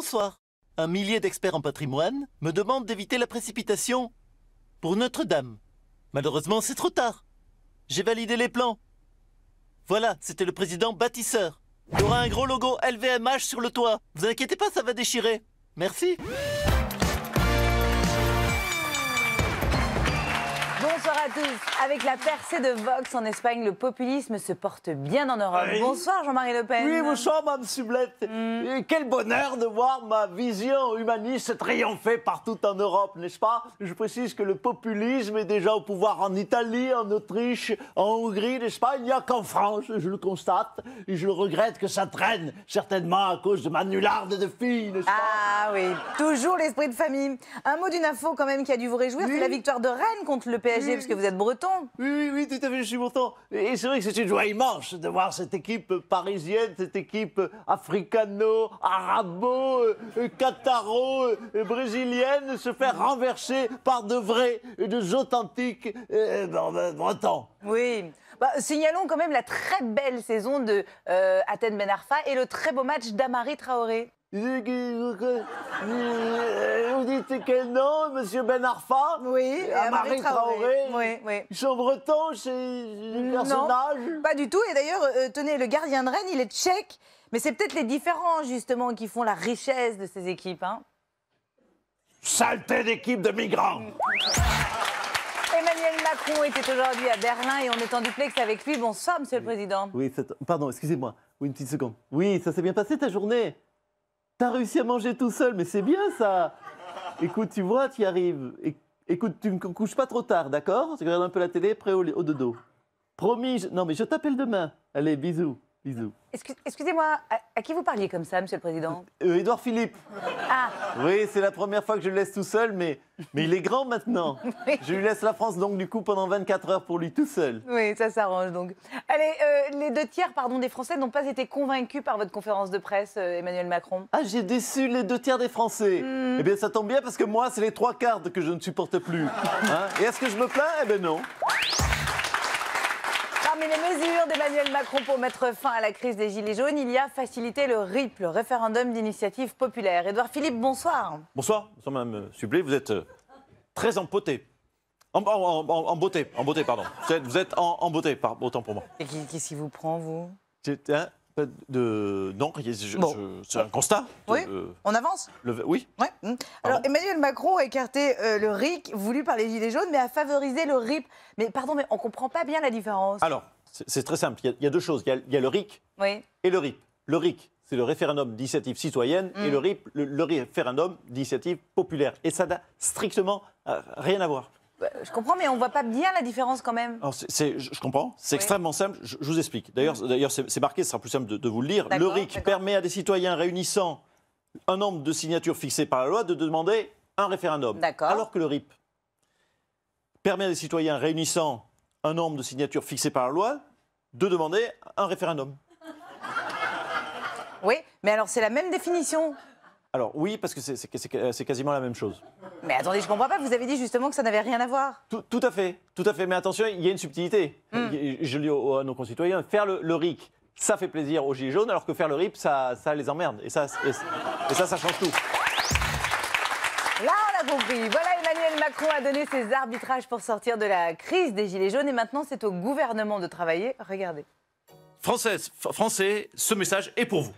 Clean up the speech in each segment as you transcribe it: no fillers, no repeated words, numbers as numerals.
Bonsoir. Un millier d'experts en patrimoine me demandent d'éviter la précipitation pour Notre-Dame. Malheureusement, c'est trop tard. J'ai validé les plans. Voilà, c'était le président bâtisseur. Il y aura un gros logo LVMH sur le toit. Vous inquiétez pas, ça va déchirer. Merci. Bonsoir à tous. Avec la percée de Vox en Espagne, le populisme se porte bien en Europe. Oui. Bonsoir Jean-Marie Le Pen. Oui, bonsoir, Mme Sublette. Et quel bonheur de voir ma vision humaniste triompher partout en Europe, n'est-ce pas? Je précise que le populisme est déjà au pouvoir en Italie, en Autriche, en Hongrie, n'est-ce pas? Il n'y a qu'en France, je le constate. Et je le regrette que ça traîne, certainement à cause de ma nularde de fille, n'est-ce pas? Ah oui, toujours l'esprit de famille. Un mot d'une info quand même qui a dû vous réjouir, Oui. c'est la victoire de Rennes contre le PSG, parce que vous êtes breton. Oui, tout à fait, je suis content. Et c'est vrai que c'est une joie immense de voir cette équipe parisienne, cette équipe africano, arabo, qataro, brésilienne se faire renverser par de vrais et de authentiques bretons. Oui. Signalons quand même la très belle saison de Athènes Ben Arfa et le très beau match d'Amari Traoré. Vous dites quel nom, monsieur Ben Arfa? Oui, Amari Traoré. Oui. Ils sont bretons, c'est des personnages? Non, pas du tout. Et d'ailleurs, tenez, le gardien de Rennes, il est tchèque. Mais c'est peut-être les différences, justement, qui font la richesse de ces équipes. Hein. Saleté d'équipe de migrants! Emmanuel Macron était aujourd'hui à Berlin et on est en duplex avec lui. Bonsoir, monsieur le Président. Oui, pardon, excusez-moi. Oui, une petite seconde. Oui, ça s'est bien passé ta journée. T'as réussi à manger tout seul, mais c'est bien ça. Écoute, tu vois, tu y arrives. Écoute, tu ne me couches pas trop tard, d'accord? Tu regardes un peu la télé, prêt au dodo. Promis, non mais je t'appelle demain. Allez, bisous, bisous. Excusez-moi, à qui vous parliez comme ça, monsieur le Président? Édouard Philippe. Ah, Oui, c'est la première fois que je le laisse tout seul, mais il est grand maintenant. Oui. Je lui laisse la France donc du coup pendant 24 heures pour lui tout seul. oui, ça s'arrange donc. Allez, les 2/3 des Français n'ont pas été convaincus par votre conférence de presse, Emmanuel Macron. Ah, j'ai déçu les 2/3 des Français. Eh bien, ça tombe bien parce que moi, c'est les 3/4 que je ne supporte plus. Hein? Et est-ce que je me plains? Eh bien non. Parmi les mesures d'Emmanuel Macron pour mettre fin à la crise des Gilets jaunes, il y a facilité le RIP, le référendum d'initiative populaire. Édouard Philippe, bonsoir. Bonsoir, Madame Sublet, vous êtes très empotée. En beauté, pardon. Vous êtes en beauté, autant pour moi. Et qu'est-ce qui vous prend, vous? Non, c'est un constat. Oui, on avance? Oui. Ouais. Alors, Emmanuel Macron a écarté le RIC, voulu par les Gilets jaunes, mais a favorisé le RIP. Mais pardon, mais on ne comprend pas bien la différence. Alors, c'est très simple. Il y a deux choses. Il y a le RIC Oui. et le RIP. Le RIC, c'est le référendum d'initiative citoyenne, et le RIP, le référendum d'initiative populaire. Et ça n'a strictement rien à voir. Je comprends, mais on ne voit pas bien la différence quand même. Alors, je comprends, c'est Oui. extrêmement simple, je vous explique. D'ailleurs, c'est marqué, ce sera plus simple de vous le lire. Le D'accord, RIC d'accord. permet à des citoyens réunissant un nombre de signatures fixées par la loi de demander un référendum. D'accord. Alors que le RIP permet à des citoyens réunissant un nombre de signatures fixées par la loi de demander un référendum. Oui, mais alors c'est la même définition. Alors oui, parce que c'est quasiment la même chose. Mais attendez, je comprends pas, vous avez dit justement que ça n'avait rien à voir. Tout à fait, mais attention, il y a une subtilité. Je le dis à nos concitoyens, faire le RIC, ça fait plaisir aux Gilets jaunes, alors que faire le RIP, ça les emmerde. Et ça change tout. Là, on a compris. Voilà, Emmanuel Macron a donné ses arbitrages pour sortir de la crise des Gilets jaunes et maintenant c'est au gouvernement de travailler. Regardez. Français, ce message est pour vous.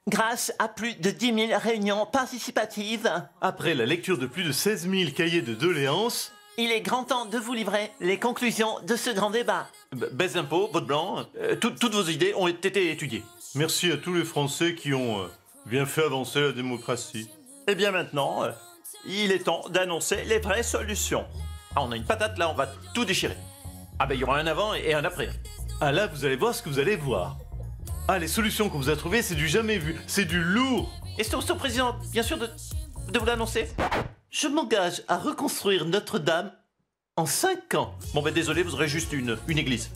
Grâce à plus de 10 000 réunions participatives, Après la lecture de plus de 16 000 cahiers de doléances, il est grand temps de vous livrer les conclusions de ce grand débat. baisse d'impôts, vote blanc, toutes vos idées ont été étudiées. Merci à tous les Français qui ont bien fait avancer la démocratie. Et bien maintenant, il est temps d'annoncer les vraies solutions. Ah, on a une patate là, on va tout déchirer. Ah ben il y aura un avant et un après. Ah là, vous allez voir ce que vous allez voir. Ah, les solutions qu'on vous a trouvées, c'est du jamais vu, c'est du lourd. Et c'est au président, bien sûr, de vous l'annoncer. Je m'engage à reconstruire Notre-Dame en 5 ans. Bon ben désolé, vous aurez juste une église.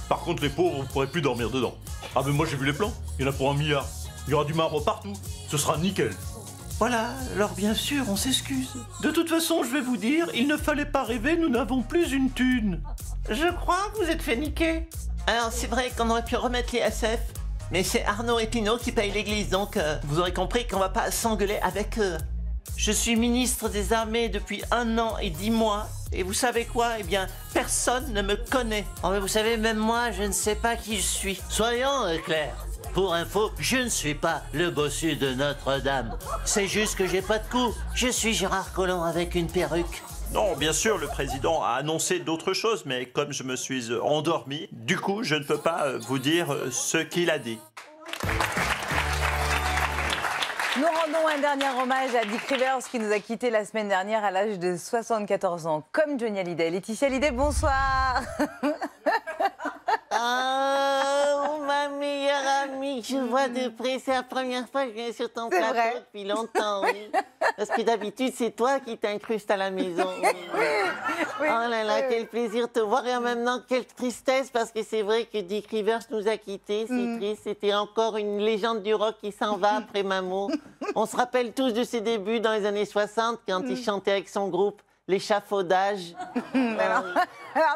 Par contre, les pauvres, vous ne pourrez plus dormir dedans. Ah mais moi j'ai vu les plans, il y en a pour 1 milliard. Il y aura du marbre partout, ce sera nickel. Voilà, alors bien sûr, on s'excuse. De toute façon, je vais vous dire, il ne fallait pas rêver, nous n'avons plus une thune. Je crois que vous êtes fait niquer. Alors c'est vrai qu'on aurait pu remettre les SF Mais c'est Arnaud et Pinot qui payent l'église, donc vous aurez compris qu'on va pas s'engueuler avec eux. Je suis ministre des Armées depuis 1 an et 10 mois. Et vous savez quoi? Eh bien, personne ne me connaît. Oh, mais vous savez, même moi, je ne sais pas qui je suis. Soyons clairs. Pour info, je ne suis pas le bossu de Notre-Dame. C'est juste que j'ai pas de cou. Je suis Gérard Collomb avec une perruque. Non, bien sûr, le président a annoncé d'autres choses, mais comme je me suis endormi, du coup, je ne peux pas vous dire ce qu'il a dit. Nous rendons un dernier hommage à Dick Rivers qui nous a quittés la semaine dernière à l'âge de 74 ans, comme Johnny Hallyday. Laetitia Hallyday, bonsoir. Oh, ma meilleure amie que je vois de près. C'est la première fois que je viens sur ton C'est plateau vrai. depuis longtemps. Oui. Parce que d'habitude, c'est toi qui t'incrustes à la maison. Oui. Oh là là, Oui, quel plaisir de te voir et en même temps, quelle tristesse parce que c'est vrai que Dick Rivers nous a quittés. C'est triste. C'était encore une légende du rock qui s'en va après Mamour. On se rappelle tous de ses débuts dans les années 60 quand il chantait avec son groupe L'échafaudage. Alors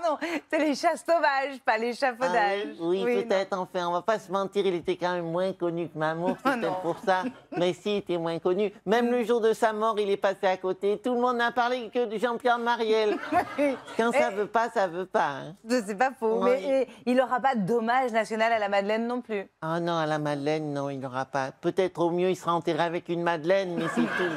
non, c'est les chats sauvages, pas l'échafaudage. Ah oui, peut-être, enfin, on va pas se mentir, il était quand même moins connu que Mamour, c'est peut-être pour ça. Mais si, il était moins connu. Même le jour de sa mort, il est passé à côté. Tout le monde n'a parlé que de Jean-Pierre Mariel. Quand ça veut pas, ça veut pas. Hein. C'est pas faux. Oui. Mais il n'aura pas d'hommage national à la Madeleine non plus. Ah non, à la Madeleine, non, il n'aura pas. Peut-être au mieux, il sera enterré avec une Madeleine, mais c'est tout.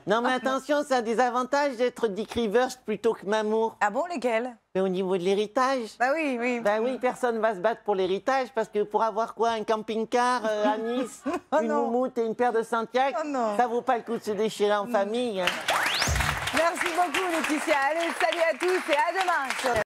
Non, mais attention, ça a des avantages d'être Dick Rivers plutôt que Mamour. Ah bon, lesquels? Mais au niveau de l'héritage. Bah oui, oui. Ben oui, personne va se battre pour l'héritage parce que pour avoir quoi, un camping-car à Nice, Oh une non. moumoute et une paire de Santiago, Oh non. ça vaut pas le coup de se déchirer en famille. Hein. Merci beaucoup, Laetitia. Allez, salut à tous et à demain.